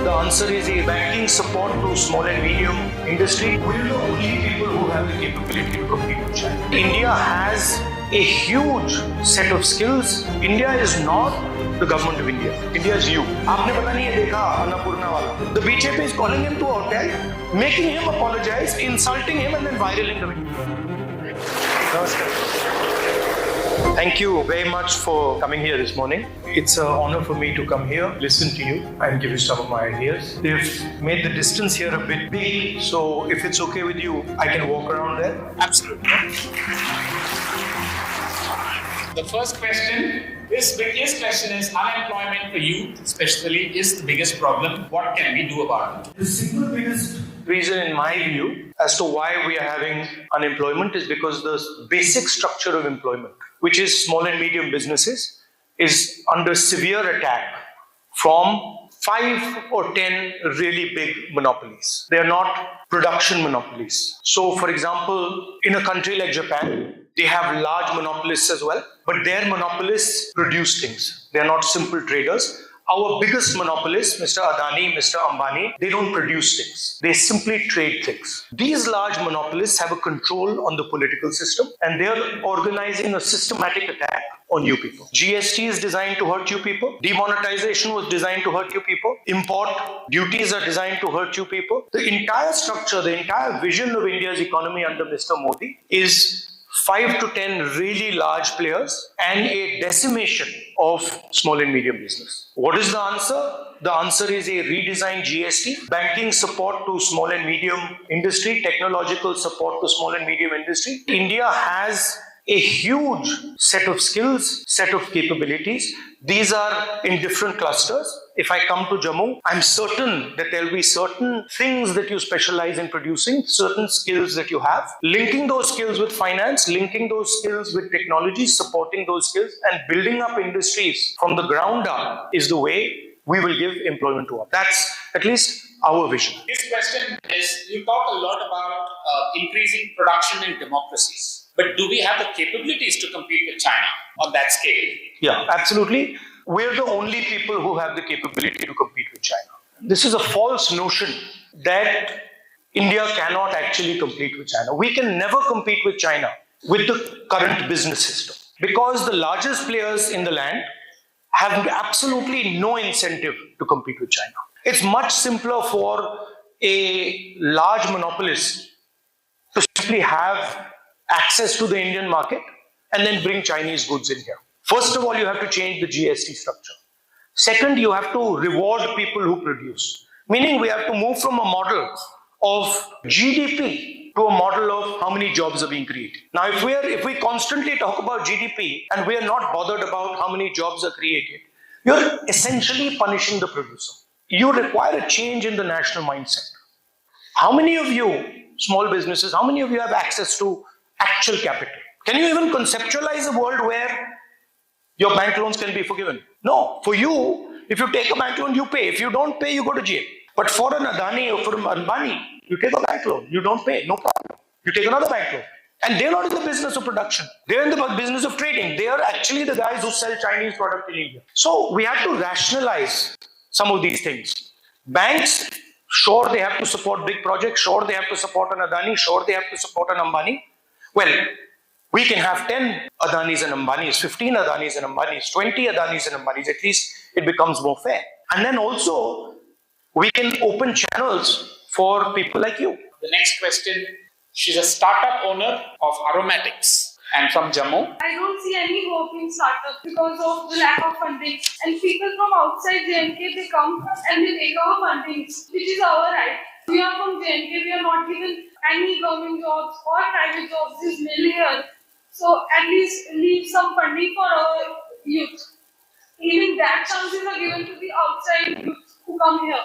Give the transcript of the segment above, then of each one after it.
The answer is a banking support to small and medium industry. We're the only people who have the capability to compete with China. India has a huge set of skills. India is not the government of India. India is you. आपने पता नहीं है देखा अन्नपूर्णा वाला. The BJP is calling him to a hotel, making him apologize, insulting him, and then viraling the video. Namaskar. Thank you very much for coming here this morning. It's an honor for me to come here, listen to you, and give you some of my ideas. They've made the distance here a bit big, so if it's okay with you, I can walk around there. Absolutely. The first question, this biggest question is unemployment for youth, especially, is the biggest problem. What can we do about it? The single biggest reason, in my view, as to why we are having unemployment is because the basic structure of employment, which is small and medium businesses, is under severe attack from 5 or 10 really big monopolies. They are not production monopolies. So, for example, in a country like Japan, they have large monopolists as well, but their monopolists produce things. They are not simple traders. Our biggest monopolists, Mr. Adani, Mr. Ambani, they don't produce things. They simply trade things. These large monopolists have a control on the political system, and they're organizing a systematic attack on you people. GST is designed to hurt you people. Demonetization was designed to hurt you people. Import duties are designed to hurt you people. The entire structure, the entire vision of India's economy under Mr. Modi is 5 to 10 really large players and a decimation of small and medium business. What is the answer? The answer is a redesigned GST, banking support to small and medium industry, technological support to small and medium industry. India has a huge set of skills, set of capabilities. These are in different clusters. If I come to Jammu, I'm certain that there'll be certain things that you specialize in producing, certain skills that you have. Linking those skills with finance, linking those skills with technology, supporting those skills, and building up industries from the ground up is the way we will give employment to all. That's at least our vision. This question is, you talk a lot about increasing production in democracies. But do we have the capabilities to compete with China on that scale? Yeah, absolutely. We're the only people who have the capability to compete with China. This is a false notion that India cannot actually compete with China. We can never compete with China with the current business system because the largest players in the land have absolutely no incentive to compete with China. It's much simpler for a large monopolist to simply have access to the Indian market and then bring Chinese goods in here. First of all, you have to change the GST structure. Second, you have to reward people who produce. Meaning we have to move from a model of GDP to a model of how many jobs are being created. Now, if we constantly talk about GDP and we are not bothered about how many jobs are created, you're essentially punishing the producer. You require a change in the national mindset. How many of you, small businesses, how many of you have access to actual capital? Can you even conceptualize a world where your bank loans can be forgiven? No. For you, if you take a bank loan, you pay. If you don't pay, you go to jail. But for an Adani or for an Ambani, you take a bank loan, you don't pay, no problem. You take another bank loan. And they're not in the business of production. They're in the business of trading. They are actually the guys who sell Chinese product in India. So we have to rationalize some of these things. Banks, sure, they have to support big projects. Sure, they have to support an Adani. Sure, they have to support an Ambani. Well, we can have 10 Adanis and Ambanis, 15 Adanis and Ambanis, 20 Adanis and Ambanis. At least it becomes more fair. And then also, we can open channels for people like you. The next question, she's a startup owner of aromatics and from Jammu. I don't see any hope in startup because of the lack of funding. And people from outside JNK, they come and they take our funding, which is our right. We are from JNK, we are not given any government jobs or private jobs this million. So at least leave some funding for our youth. Even that chances are given to the outside youth who come here.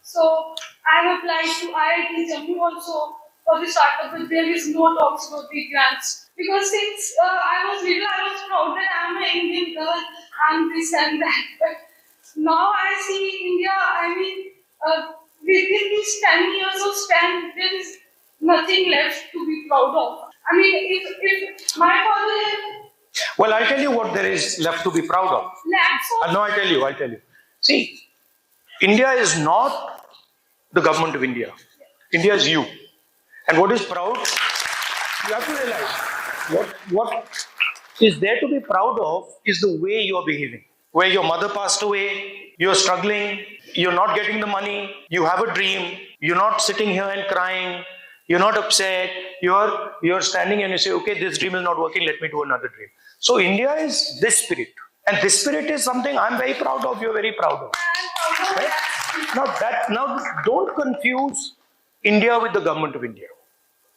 So I have applied to IIT Jammu also for the startup, but there is no talks about the grants. Because since I was little, I was proud that I am an Indian girl and this and that. But now I see India, I mean, within these 10 years of span, there is nothing left to be proud of. I mean, if my father... Well, I'll tell you what there is left to be proud of. No, I'll tell you. See, India is not the government of India. India is you. And what is proud, you have to realize, what is there to be proud of is the way you are behaving. Where your mother passed away, you're struggling, you're not getting the money, you have a dream, you're not sitting here and crying, you're not upset, you're standing and you say, okay, this dream is not working, let me do another dream. So India is this spirit. And this spirit is something I'm very proud of, you're very proud of. Right? Now don't confuse India with the government of India.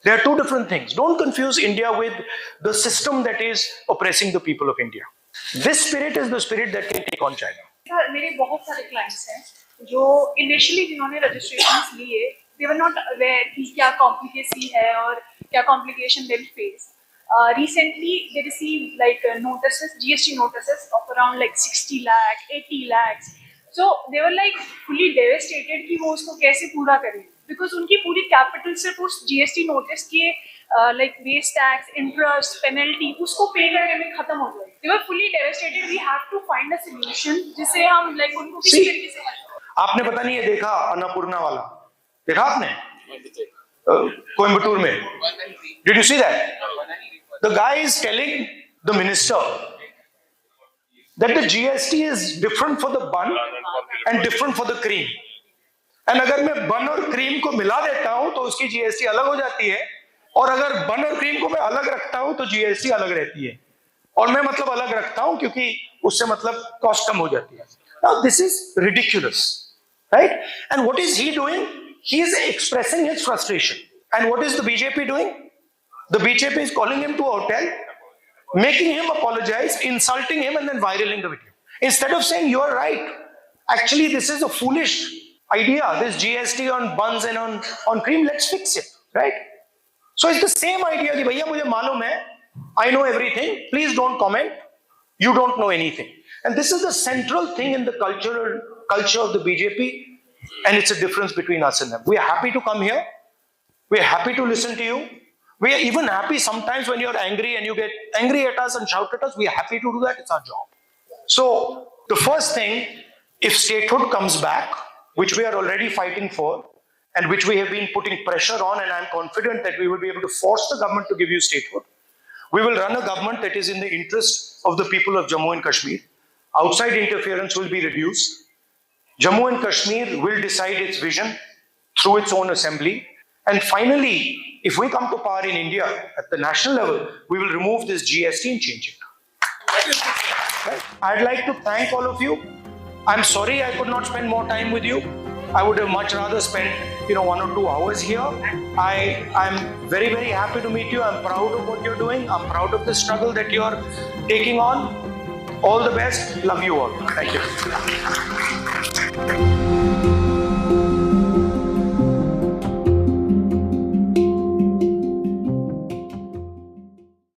There are two different things. Don't confuse India with the system that is oppressing the people of India. This spirit is the spirit that can take on China. Sir मेरे बहुत सारे clients हैं जो initially जिन्होंने registrations लिए they were not aware कि क्या complicacy है और क्या complication they will face. Recently they received like notices, GST notices of around like 60 lakh, 80 lakhs. So they were like fully devastated कि वो उसको कैसे पूरा करें. Because उनकी पूरी कैपिटल सिर्फ उस GST नोटिस के like base tax, interest, penalty उसको पे करने में खत्म हो गए. They were fully devastated. We have to find a solution जिससे हम like उनको किसी तरीके से help करें. आपने पता नहीं ये देखा अन्नपूर्णा वाला देखा आपने कोयम्बटूर में? Did you see that? The guy is telling the minister that the GST is different for the bun and different for the cream. And अगर मैं बन और क्रीम को मिला देता हूं तो उसकी GST अलग हो जाती है, और अगर बन और क्रीम को मैं अलग रखता हूं तो GST अलग रहती है. और मैं मतलब अलग रखता हूं क्योंकि उससे मतलब कॉस्ट कम हो जाती है. Now this is ridiculous, right? And what is he doing? He is expressing his frustration. And what is the BJP doing? The BJP is calling him to a hotel, making him apologize, insulting him, and then viraling the video. Instead of saying you are right, actually this is a foolish idea, this GST on buns and on cream, let's fix it, right? So it's the same idea कि भैया मुझे मालूम है, I know everything, please don't comment, you don't know anything. And this is the central thing in the culture of the BJP, and it's a difference between us and them. We are happy to come here, we are happy to listen to you, we are even happy sometimes when you're angry and you get angry at us and shout at us, we are happy to do that, it's our job. So the first thing, if statehood comes back, which we are already fighting for, and which we have been putting pressure on, and I'm confident that we will be able to force the government to give you statehood. We will run a government that is in the interest of the people of Jammu and Kashmir. Outside interference will be reduced. Jammu and Kashmir will decide its vision through its own assembly. And finally, if we come to power in India at the national level, we will remove this GST and change it. Right? I'd like to thank all of you. I'm sorry I could not spend more time with you. I would have much rather spent 1 or 2 hours here. I'm very, very happy to meet you. I'm proud of what you're doing. I'm proud of the struggle that you're taking on. All the best. Love you all. Thank you.